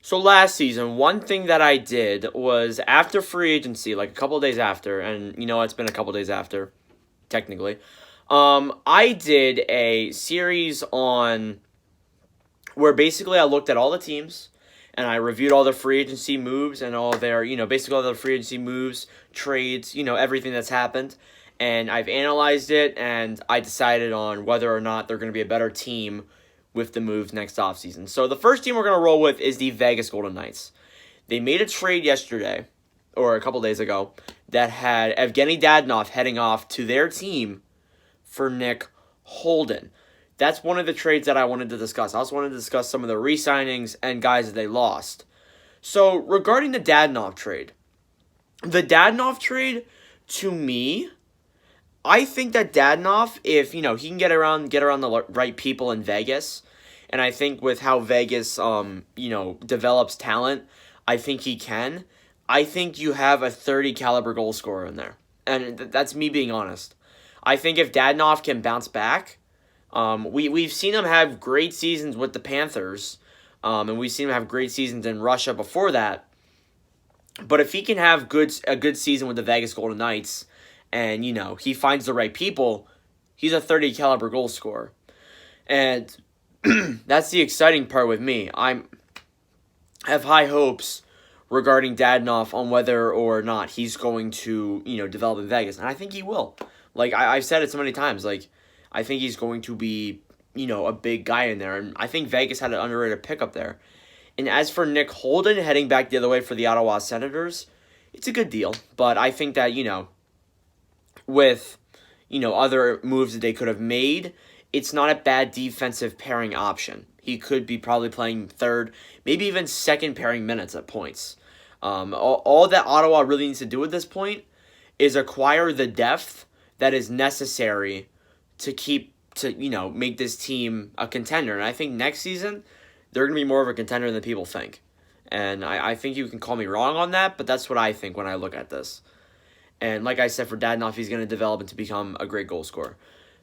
So last season, one thing that I did was after free agency, like a couple of days after, and it's been a couple of days after, technically. I did a series on where basically I looked at all the teams and I reviewed all the free agency moves and all their, basically all the free agency moves, trades, everything that's happened. And I've analyzed it and I decided on whether or not they're going to be a better team with the moves next offseason. So the first team we're going to roll with is the Vegas Golden Knights. They made a trade yesterday, or a couple days ago, that had Evgeny Dadonov heading off to their team for Nick Holden. That's one of the trades that I wanted to discuss. I also wanted to discuss some of the re-signings and guys that they lost. So regarding the Dadonov trade, to me, I think that Dadonov, if he can get around the right people in Vegas, and I think with how Vegas develops talent, I think he can. I think you have a 30 caliber goal scorer in there, and that's me being honest. I think if Dadonov can bounce back, we've seen him have great seasons with the Panthers, and we've seen him have great seasons in Russia before that. But if he can have a good season with the Vegas Golden Knights, and he finds the right people, he's a 30 caliber goal scorer, and that's the exciting part with me. I have high hopes regarding Dadonov on whether or not he's going to develop in Vegas, and I think he will. Like I've said it so many times, like I think he's going to be a big guy in there, and I think Vegas had an underrated pickup there. And as for Nick Holden heading back the other way for the Ottawa Senators, it's a good deal, but I think that with other moves that they could have made, it's not a bad defensive pairing option. He could be probably playing third, maybe even second pairing minutes at points. All that Ottawa really needs to do at this point is acquire the depth that is necessary to make this team a contender. And I think next season they're going to be more of a contender than people think. And I think you can call me wrong on that, but that's what I think when I look at this. And like I said, for Dadonov, he's going to develop into become a great goal scorer.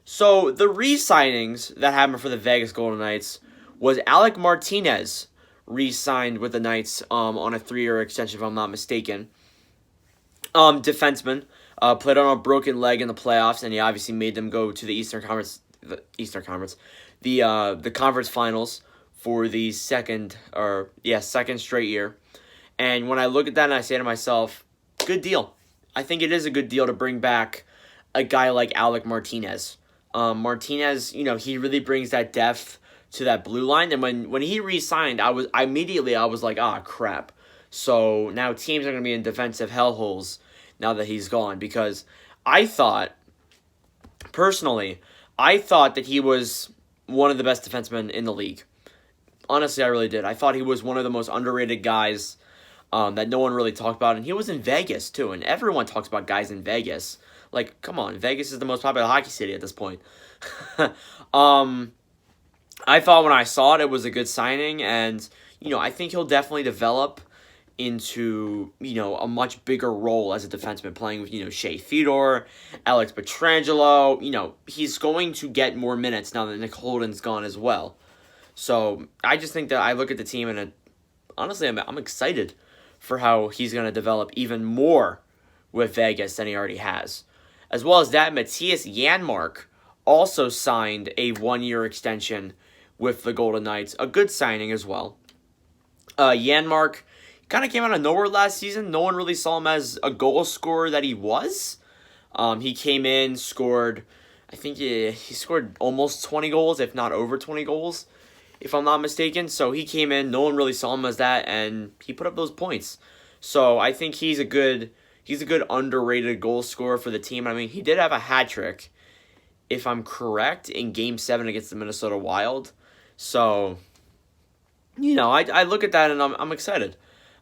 So the re-signings that happened for the Vegas Golden Knights was Alec Martinez re-signed with the Knights on a 3-year extension, if I'm not mistaken. Defenseman, played on a broken leg in the playoffs, and he obviously made them go to the the conference finals for the second straight year. And when I look at that and I say to myself, good deal. I think it is a good deal to bring back a guy like Alec Martinez. Martinez, he really brings that depth to that blue line. And when he re-signed, I was like, crap. So now teams are going to be in defensive hellholes now that he's gone. Because personally, I thought that he was one of the best defensemen in the league. Honestly, I really did. I thought he was one of the most underrated guys that no one really talked about. And he was in Vegas, too. And everyone talks about guys in Vegas. Like, come on. Vegas is the most popular hockey city at this point. I thought when I saw it, it was a good signing. And, I think he'll definitely develop into, a much bigger role as a defenseman, playing with, Shea Theodore, Alex Pietrangelo. He's going to get more minutes now that Nick Holden's gone as well. So, I just think that I look at the team and honestly, I'm excited for how he's going to develop even more with Vegas than he already has. As well as that, Matthias Janmark also signed a 1-year extension with the Golden Knights. A good signing as well. Janmark kind of came out of nowhere last season. No one really saw him as a goal scorer that he was. He came in, scored, I think he scored almost 20 goals, if not over 20 goals, if I'm not mistaken. So he came in, no one really saw him as that, and he put up those points. So I think he's a good underrated goal scorer for the team. I mean, he did have a hat trick, if I'm correct, in Game 7 against the Minnesota Wild. So, I look at that and I'm excited,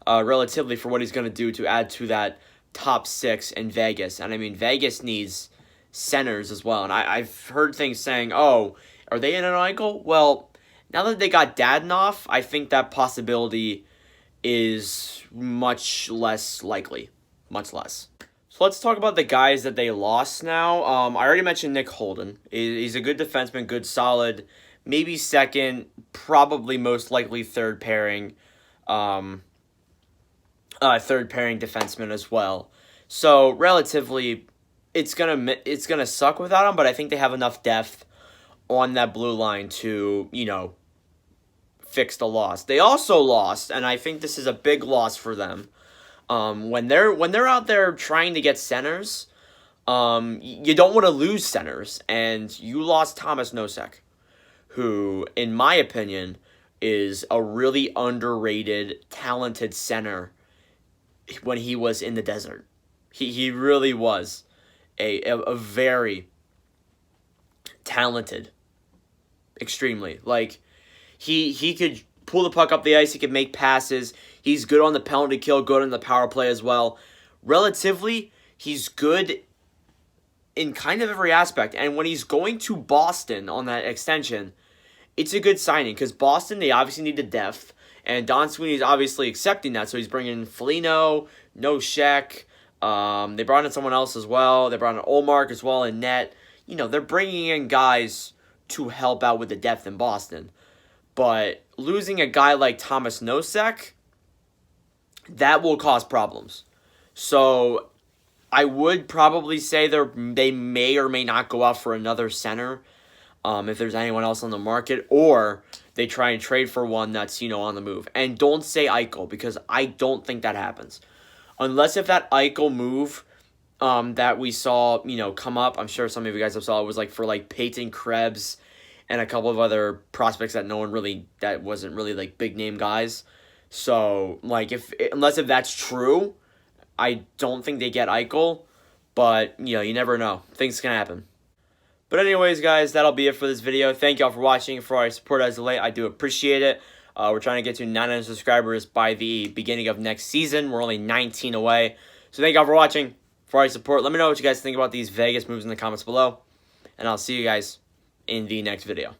relatively, for what he's going to do to add to that top 6 in Vegas. And I mean, Vegas needs centers as well. And I've heard things saying, oh, are they in an Eichel? Well, now that they got Dadonov, I think that possibility is much less likely. Much less. So let's talk about the guys that they lost now. I already mentioned Nick Holden. He's a good defenseman, good, solid, maybe second, probably most likely third pairing third pairing defenseman as well. So relatively, it's gonna suck without him. But I think they have enough depth on that blue line to fix the loss. They also lost, and I think this is a big loss for them. When they're out there trying to get centers, you don't want to lose centers, and you lost Thomas Nosek, who, in my opinion, is a really underrated, talented center when he was in the desert. He really was a very talented, extremely. Like, he could pull the puck up the ice, he could make passes, he's good on the penalty kill, good on the power play as well. Relatively, he's good in kind of every aspect. And when he's going to Boston on that extension, it's a good signing because Boston, they obviously need the depth. And Don Sweeney's obviously accepting that. So he's bringing in Foligno, Nosek. They brought in someone else as well. They brought in Olmark as well in net. They're bringing in guys to help out with the depth in Boston. But losing a guy like Thomas Nosek, that will cause problems. So I would probably say they may or may not go out for another center if there's anyone else on the market, or they try and trade for one that's, on the move. And don't say Eichel, because I don't think that happens. Unless if that Eichel move that we saw, come up, I'm sure some of you guys have saw it, was for Peyton Krebs and a couple of other prospects that that wasn't really big name guys. So unless if that's true, I don't think they get Eichel, but you never know. Things can happen. But anyways, guys, that'll be it for this video. Thank y'all for watching. For our support as of late, I do appreciate it. We're trying to get to 900 subscribers by the beginning of next season. We're only 19 away. So thank y'all for watching. For our support, let me know what you guys think about these Vegas moves in the comments below. And I'll see you guys in the next video.